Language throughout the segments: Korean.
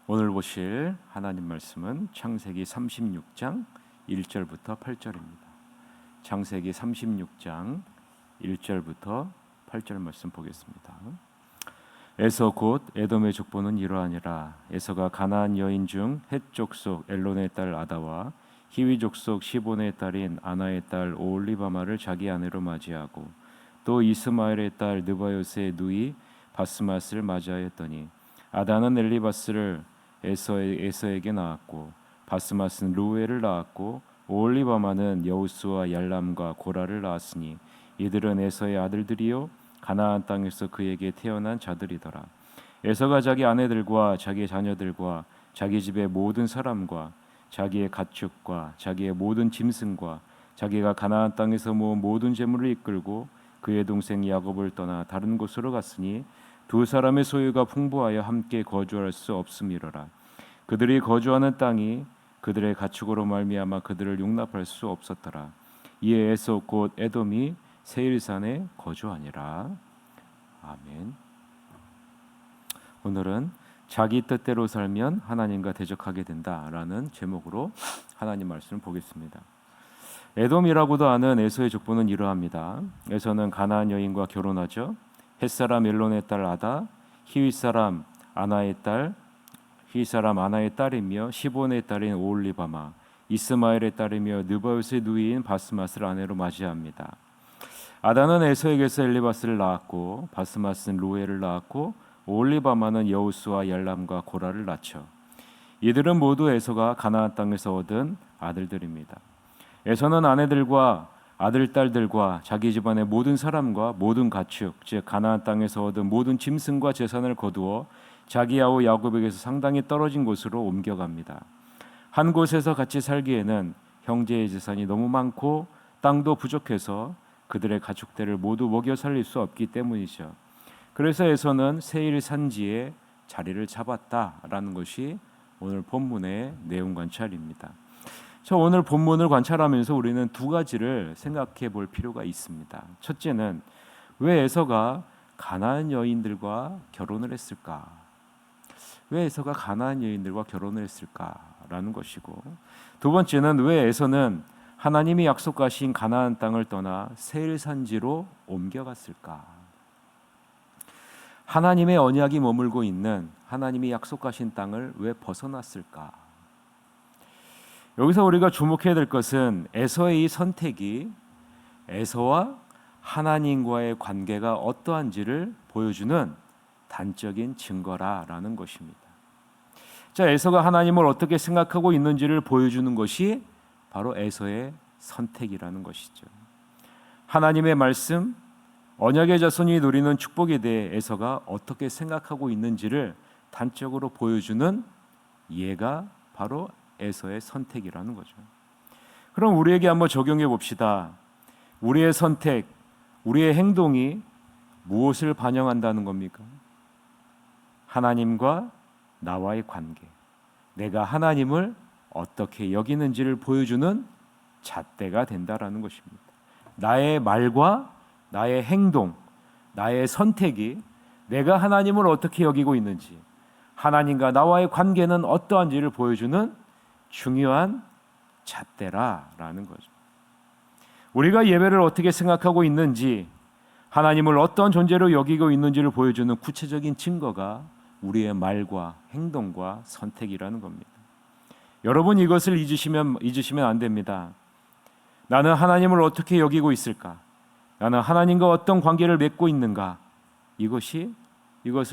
오늘 보실 하나님 말씀은 창세기 36장 1절부터 8절입니다. 창세기 36장 1절부터 8절 말씀 보겠습니다. 에서 곧 에돔의 족보는 이러하니라. 에서가 가나안 여인 중 헷 족속 엘론의 딸 아다와 히위 족속 시본의 딸인 아나의 딸 오홀리바마를 자기 아내로 맞이하고 또 이스마엘의 딸 느바요스의 누이 바스맛을 맞이하였더니 아다는 엘리바스를 에서에게 낳았고 바스맛은 루엘을 낳았고 오홀리바마는 여우스와 얄람과 고라를 낳았으니 이들은 에서의 아들들이요 가나안 땅에서 그에게 태어난 자들이더라. 에서가 자기 아내들과 자기 자녀들과 자기 집의 모든 사람과 자기의 가축과 자기의 모든 짐승과 자기가 가나안 땅에서 모은 모든 재물을 이끌고 그의 동생 야곱을 떠나 다른 곳으로 갔으니 두 사람의 소유가 풍부하여 함께 거주할 수 없음이로라. 그들이 거주하는 땅이 그들의 가축으로 말미암아 그들을 용납할 수 없었더라. 이에 에서 곧 에돔이 세일산에 거주하니라. 아멘. 오늘은 자기 뜻대로 살면 하나님과 대적하게 된다라는 제목으로 하나님 말씀을 보겠습니다. 에돔이라고도 하는 에서의 족보는 이러합니다. 에서는 가나안 여인과 결혼하죠. 헷사람 엘론의 딸 아다, 히윗사람 아나의 딸이며 시본의 딸인 오홀리바마, 이스마엘의 딸이며 느바요스의 누이인 바스맛을 아내로 맞이합니다. 아다는 에서에게서 엘리바스를 낳았고 바스맛은 루엘을 낳았고 오홀리바마는 여우스와 얄람과 고라를 낳죠. 이들은 모두 에서가 가나안 땅에서 얻은 아들들입니다. 에서는 아내들과 아들, 딸들과 자기 집안의 모든 사람과 모든 가축, 즉 가나안 땅에서 얻은 모든 짐승과 재산을 거두어 자기 아우 야곱에게서 상당히 떨어진 곳으로 옮겨갑니다. 한 곳에서 같이 살기에는 형제의 재산이 너무 많고 땅도 부족해서 그들의 가축들을 모두 먹여 살릴 수 없기 때문이죠. 그래서 에서는 세일 산지에 자리를 잡았다라는 것이 오늘 본문의 내용 관찰입니다. 오늘 본문을 관찰하면서 우리는 두 가지를 생각해 볼 필요가 있습니다. 첫째는 왜 에서가 가나안 여인들과 결혼을 했을까? 왜 에서가 가나안 여인들과 결혼을 했을까라는 것이고, 두 번째는 왜 에서는 하나님이 약속하신 가나안 땅을 떠나 세일 산지로 옮겨갔을까? 하나님의 언약이 머물고 있는 하나님이 약속하신 땅을 왜 벗어났을까? 여기서 우리가 주목해야 될 것은 에서의 이 선택이 에서와 하나님과의 관계가 어떠한지를 보여주는 단적인 증거라는 것입니다. 에서가 하나님을 어떻게 생각하고 있는지를 보여주는 것이 바로 에서의 선택이라는 것이죠. 하나님의 말씀, 언약의 자손이 누리는 축복에 대해 에서가 어떻게 생각하고 있는지를 단적으로 보여주는 예가 바로 에서의 선택이라는 거죠. 그럼 우리에게 한번 적용해 봅시다. 우리의 선택, 우리의 행동이 무엇을 반영한다는 겁니까? 하나님과 나와의 관계, 내가 하나님을 어떻게 여기는지를 보여주는 잣대가 된다라는 것입니다. 나의 말과 나의 행동, 나의 선택이 내가 하나님을 어떻게 여기고 있는지, 하나님과 나와의 관계는 어떠한지를 보여주는 중요한 잣대라는 거죠. 우리가 예배를 어떻게 생각하고 있는지, 하나님을 어떤 존재로 여기고 있는지를 보여주는 구체적인 증거가 우리의 말과 행동과 선택이라는 겁니다. 여러분, 이것을 잊으시면 안 됩니다. 나는 하나님을 어떻게 여기고 있을까? 나는 하나님과 어떤 관계를 맺고 있는가? 이것을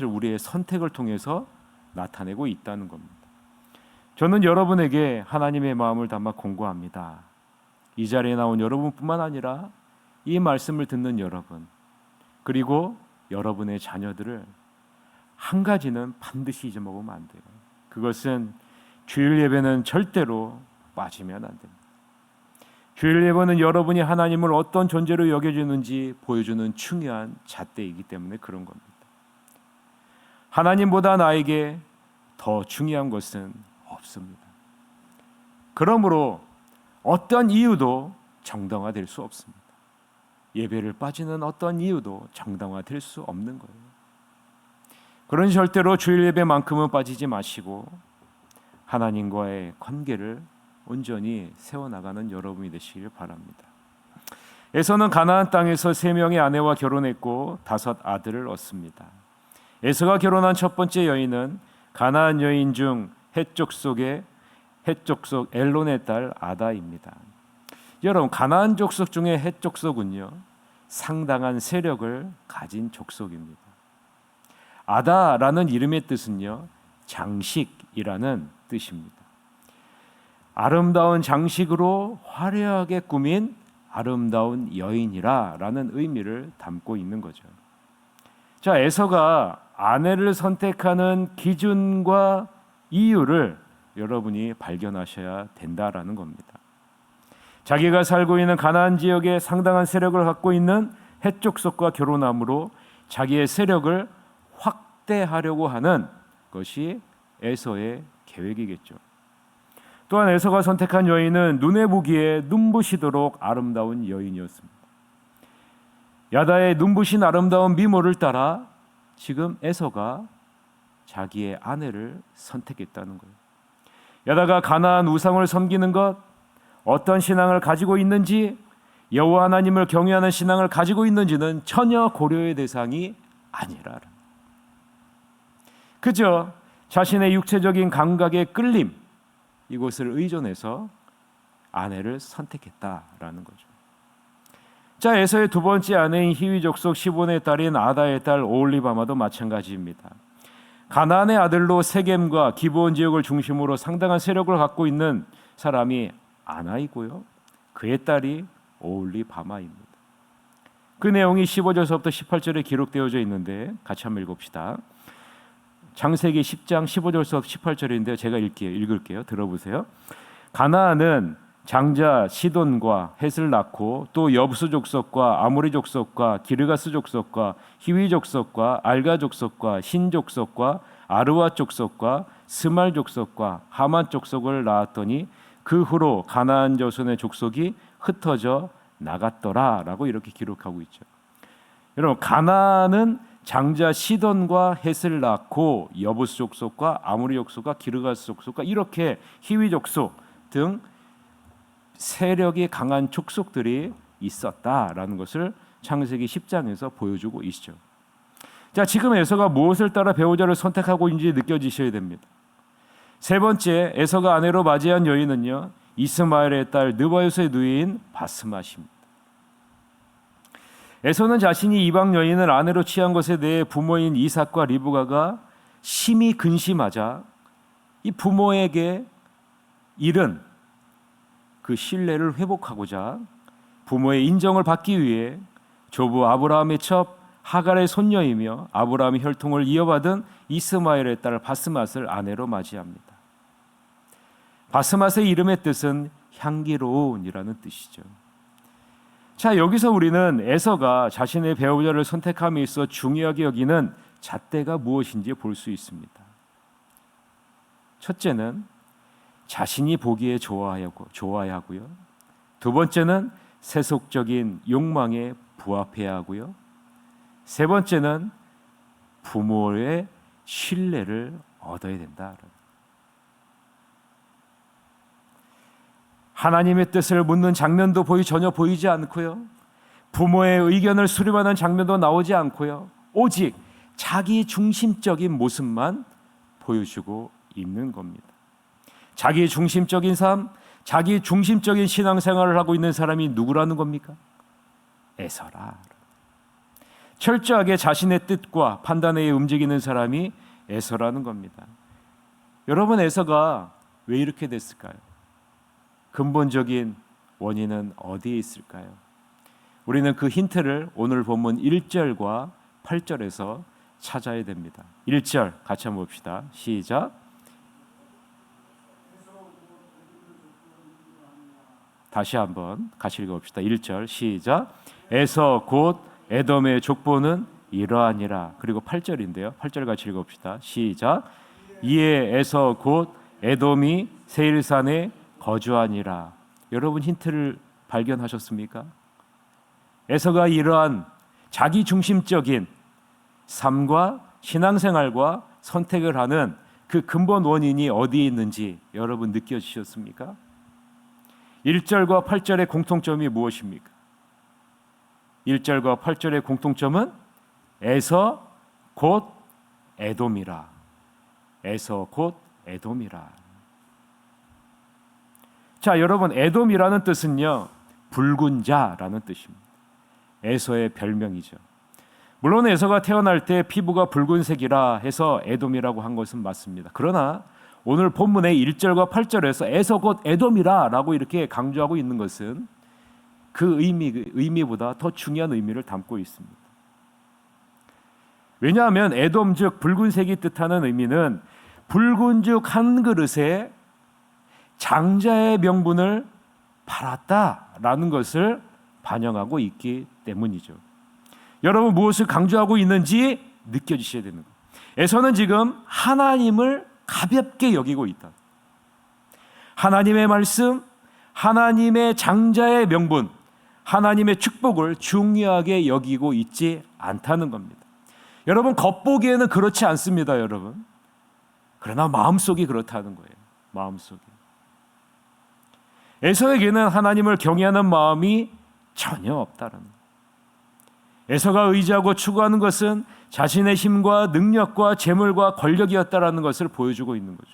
우리의 선택을 통해서 나타내고 있다는 겁니다. 저는 여러분에게 하나님의 마음을 담아 공고합니다. 이 자리에 나온 여러분뿐만 아니라 이 말씀을 듣는 여러분, 그리고 여러분의 자녀들을 한 가지는 반드시 잊어먹으면 안 돼요. 그것은 주일 예배는 절대로 빠지면 안 됩니다. 주일 예배는 여러분이 하나님을 어떤 존재로 여겨주는지 보여주는 중요한 잣대이기 때문에 그런 겁니다. 하나님보다 나에게 더 중요한 것은 없습니다. 그러므로 어떤 이유도 정당화될 수 없습니다. 예배를 빠지는 어떤 이유도 정당화될 수 없는 거예요. 그런 절대로 주일 예배만큼은 빠지지 마시고 하나님과의 관계를 온전히 세워나가는 여러분이 되시길 바랍니다. 에서는 가나안 땅에서 3명의 아내와 결혼했고 5 아들을 얻습니다. 에서가 결혼한 첫 번째 여인은 가나안 여인 중 헷 족속 엘론의 딸 아다입니다. 여러분, 가나안 족속 중에 헷 족속은요 상당한 세력을 가진 족속입니다. 아다라는 이름의 뜻은요 장식이라는 뜻입니다. 아름다운 장식으로 화려하게 꾸민 아름다운 여인이라라는 의미를 담고 있는 거죠. 자, 에서가 아내를 선택하는 기준과 이유를 여러분이 발견하셔야 된다라는 겁니다. 자기가 살고 있는 가나안 지역에 상당한 세력을 갖고 있는 헷 족속과 결혼함으로 자기의 세력을 확대하려고 하는 것이 에서의 계획이겠죠. 또한 에서가 선택한 여인은 눈에 보기에 눈부시도록 아름다운 여인이었습니다. 야다의 눈부신 아름다운 미모를 따라 지금 에서가 자기의 아내를 선택했다는 거예요. 야다가 가나안 우상을 섬기는 것, 어떤 신앙을 가지고 있는지, 여호와 하나님을 경외하는 신앙을 가지고 있는지는 전혀 고려의 대상이 아니라 그저 자신의 육체적인 감각에 끌림, 이것을 의존해서 아내를 선택했다라는 거죠. 자, 에서의 두 번째 아내인 히위 족속 시본의 딸인 아다의 딸 오홀리바마도 마찬가지입니다. 가나안의 아들로 세겜과 기브온 지역을 중심으로 상당한 세력을 갖고 있는 사람이 아나이고요, 그의 딸이 오홀리바마입니다. 그 내용이 15절서부터 18절에 기록되어져 있는데 같이 한번 읽읍시다. 창세기 10장 15절서부터 18절인데 제가 읽을게요. 들어보세요. 가나안은 장자 시돈과 헷을 낳고 또 여부스 족속과 아모리 족속과 기르가스 족속과 히위 족속과 알가 족속과 신 족속과 아르와 족속과 스말 족속과 하만 족속을 낳았더니 그 후로 가나안 자손의 족속이 흩어져 나갔더라라고 이렇게 기록하고 있죠. 여러분, 가나안은 장자 시돈과 헷을 낳고 여부스 족속과 아모리 족속과 기르가스 족속과 이렇게 히위 족속 등 세력이 강한 족속들이 있었다라는 것을 창세기 10장에서 보여주고 있죠. 자, 지금 에서가 무엇을 따라 배우자를 선택하고 있는지 느껴지셔야 됩니다. 세 번째, 에서가 아내로 맞이한 여인은요, 이스마엘의 딸 느바요스의 누이인 바스맛입니다. 에서는 자신이 이방 여인을 아내로 취한 것에 대해 부모인 이삭과 리브가가 심히 근심하자 이 부모에게 잃은 그 신뢰를 회복하고자 부모의 인정을 받기 위해 조부 아브라함의 첩 하갈의 손녀이며 아브라함의 혈통을 이어받은 이스마엘의 딸 바스맛을 아내로 맞이합니다. 바스맛의 이름의 뜻은 향기로운이라는 뜻이죠. 자, 여기서 우리는 에서가 자신의 배우자를 선택함에 있어 중요하게 여기는 잣대가 무엇인지 볼 수 있습니다. 첫째는 자신이 보기에 좋아야 하고요. 두 번째는 세속적인 욕망에 부합해야 하고요. 세 번째는 부모의 신뢰를 얻어야 된다. 하나님의 뜻을 묻는 장면도 전혀 보이지 않고요. 부모의 의견을 수렴하는 장면도 나오지 않고요. 오직 자기 중심적인 모습만 보여주고 있는 겁니다. 자기 중심적인 삶, 자기 중심적인 신앙생활을 하고 있는 사람이 누구라는 겁니까? 에서라. 철저하게 자신의 뜻과 판단에 의해 움직이는 사람이 에서라는 겁니다. 여러분, 에서가 왜 이렇게 됐을까요? 근본적인 원인은 어디에 있을까요? 우리는 그 힌트를 오늘 본문 1절과 8절에서 찾아야 됩니다. 1절 같이 한번 봅시다. 시작. 다시 한번 같이 읽어봅시다. 1절 시작. 에서 곧 에돔의 족보는 이러하니라. 그리고 8절인데요. 8절 같이 읽어봅시다. 시작. 이에 에서 곧 에돔이 세일산에 거주하니라. 여러분, 힌트를 발견하셨습니까? 에서가 이러한 자기 중심적인 삶과 신앙생활과 선택을 하는 그 근본 원인이 어디에 있는지 여러분 느껴지셨습니까? 1절과 8절의 공통점이 무엇입니까? 1절과 8절의 공통점은 에서 곧 에돔이라. 에서 곧 에돔이라. 자, 여러분, 에돔이라는 뜻은요, 붉은 자라는 뜻입니다. 에서의 별명이죠. 물론 에서가 태어날 때 피부가 붉은색이라 해서 에돔이라고 한 것은 맞습니다. 그러나 오늘 본문의 1절과 8절에서 에서 곧 에돔이라 라고 이렇게 강조하고 있는 것은 그 의미보다 더 중요한 의미를 담고 있습니다. 왜냐하면 에돔 즉 붉은색이 뜻하는 의미는 붉은죽 한 그릇에 장자의 명분을 팔았다라는 것을 반영하고 있기 때문이죠. 여러분, 무엇을 강조하고 있는지 느껴지셔야 되는 거예요. 에서는 지금 하나님을 가볍게 여기고 있다. 하나님의 말씀, 하나님의 장자의 명분, 하나님의 축복을 중요하게 여기고 있지 않다는 겁니다. 여러분, 겉보기에는 그렇지 않습니다, 여러분. 그러나 마음속이 그렇다는 거예요. 마음속이. 에서에게는 하나님을 경외하는 마음이 전혀 없다는 거예요. 에서가 의지하고 추구하는 것은 자신의 힘과 능력과 재물과 권력이었다라는 것을 보여주고 있는 거죠.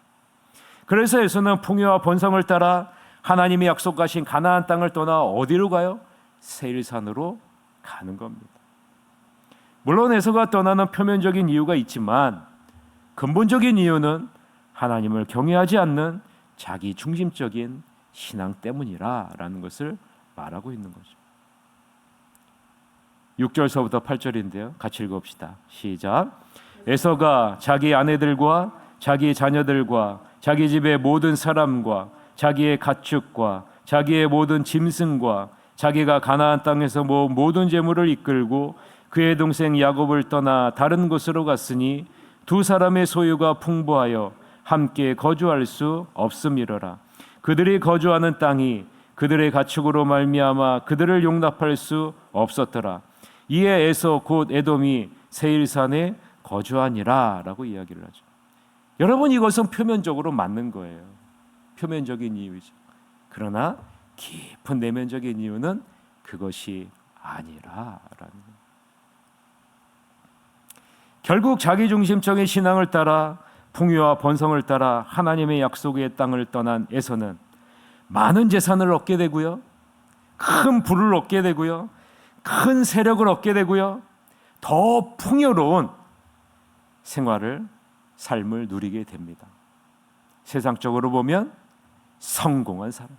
그래서 에서는 풍요와 번성을 따라 하나님이 약속하신 가나안 땅을 떠나 어디로 가요? 세일산으로 가는 겁니다. 물론 에서가 떠나는 표면적인 이유가 있지만 근본적인 이유는 하나님을 경외하지 않는 자기 중심적인 신앙 때문이라는 것을 말하고 있는 거죠. 6절서부터 8절인데요. 같이 읽어봅시다. 시작. 에서가 자기 아내들과 자기 자녀들과 자기 집의 모든 사람과 자기의 가축과 자기의 모든 짐승과 자기가 가나안 땅에서 모은 모든 재물을 이끌고 그의 동생 야곱을 떠나 다른 곳으로 갔으니 두 사람의 소유가 풍부하여 함께 거주할 수 없음이로라. 그들이 거주하는 땅이 그들의 가축으로 말미암아 그들을 용납할 수 없었더라. 이에 에서 곧 에돔이 세일산에 거주하니라 라고 이야기를 하죠. 여러분, 이것은 표면적으로 맞는 거예요. 표면적인 이유이죠. 그러나 깊은 내면적인 이유는 그것이 아니라라는 거예요. 결국 자기중심적인 신앙을 따라 풍요와 번성을 따라 하나님의 약속의 땅을 떠난 에서는 많은 재산을 얻게 되고요, 큰 부를 얻게 되고요, 큰 세력을 얻게 되고요, 더 풍요로운 삶을 누리게 됩니다. 세상적으로 보면 성공한 사람,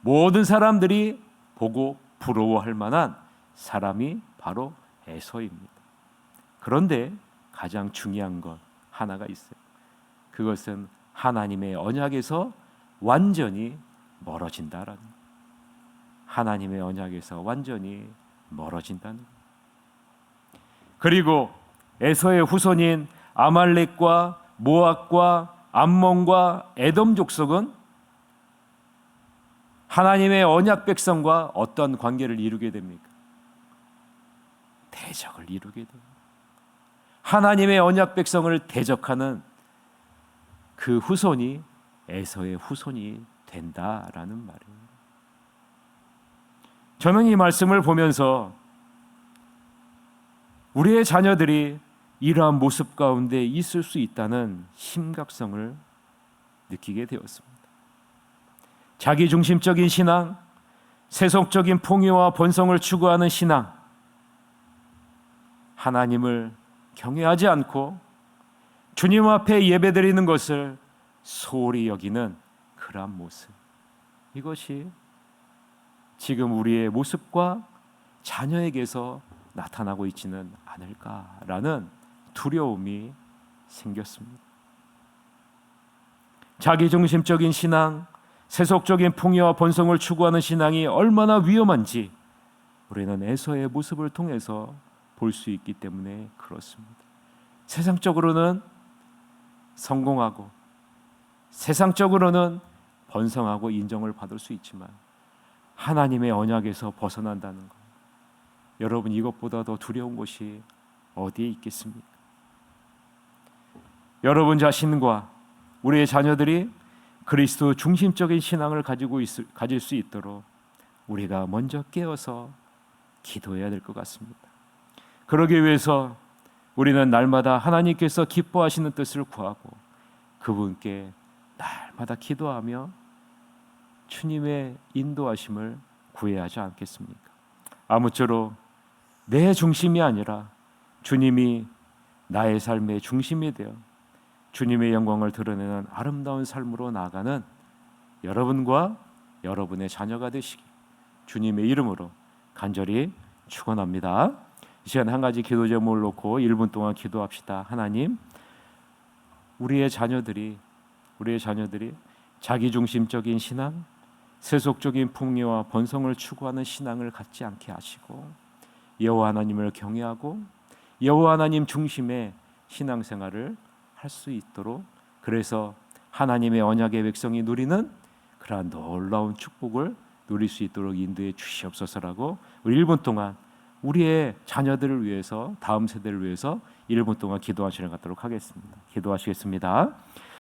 모든 사람들이 보고 부러워할 만한 사람이 바로 에서입니다. 그런데 가장 중요한 것 하나가 있어요. 그것은 하나님의 언약에서 완전히 멀어진다라는 거예요. 하나님의 언약에서 완전히 멀어진다는 거예요. 그리고 에서의 후손인 아말렉과 모압과 암몬과 에돔 족속은 하나님의 언약 백성과 어떤 관계를 이루게 됩니까? 대적을 이루게 됩니다. 하나님의 언약 백성을 대적하는 그 후손이 에서의 후손이 된다라는 말이에요. 저는 이 말씀을 보면서 우리의 자녀들이 이러한 모습 가운데 있을 수 있다는 심각성을 느끼게 되었습니다. 자기중심적인 신앙, 세속적인 풍요와 번성을 추구하는 신앙, 하나님을 경외하지 않고 주님 앞에 예배드리는 것을 소홀히 여기는 그러한 모습, 이것이 지금 우리의 모습과 자녀에게서 나타나고 있지는 않을까라는 두려움이 생겼습니다. 자기중심적인 신앙, 세속적인 풍요와 번성을 추구하는 신앙이 얼마나 위험한지 우리는 에서의 모습을 통해서 볼 수 있기 때문에 그렇습니다. 세상적으로는 성공하고 세상적으로는 번성하고 인정을 받을 수 있지만 하나님의 언약에서 벗어난다는 것, 여러분, 이것보다 더 두려운 것이 어디에 있겠습니까? 여러분 자신과 우리의 자녀들이 그리스도 중심적인 신앙을 가질 수 있도록 우리가 먼저 깨어서 기도해야 될 것 같습니다. 그러기 위해서 우리는 날마다 하나님께서 기뻐하시는 뜻을 구하고 그분께 날마다 기도하며 주님의 인도하심을 구해야 하지 않겠습니까? 아무쪼록 내 중심이 아니라 주님이 나의 삶의 중심이 되어 주님의 영광을 드러내는 아름다운 삶으로 나아가는 여러분과 여러분의 자녀가 되시기 주님의 이름으로 간절히 축원합니다. 이 시간 한 가지 기도 제목을 놓고 1분 동안 기도합시다. 하나님, 우리의 자녀들이 자기중심적인 신앙, 세속적인 풍요와 번성을 추구하는 신앙을 갖지 않게 하시고 여호와 하나님을 경외하고 여호와 하나님 중심의 신앙생활을 할 수 있도록, 그래서 하나님의 언약의 백성이 누리는 그러한 놀라운 축복을 누릴 수 있도록 인도해 주시옵소서라고 우리 1분 동안 우리의 자녀들을 위해서, 다음 세대를 위해서 1분 동안 기도하시는 것 같도록 하겠습니다. 기도하시겠습니다.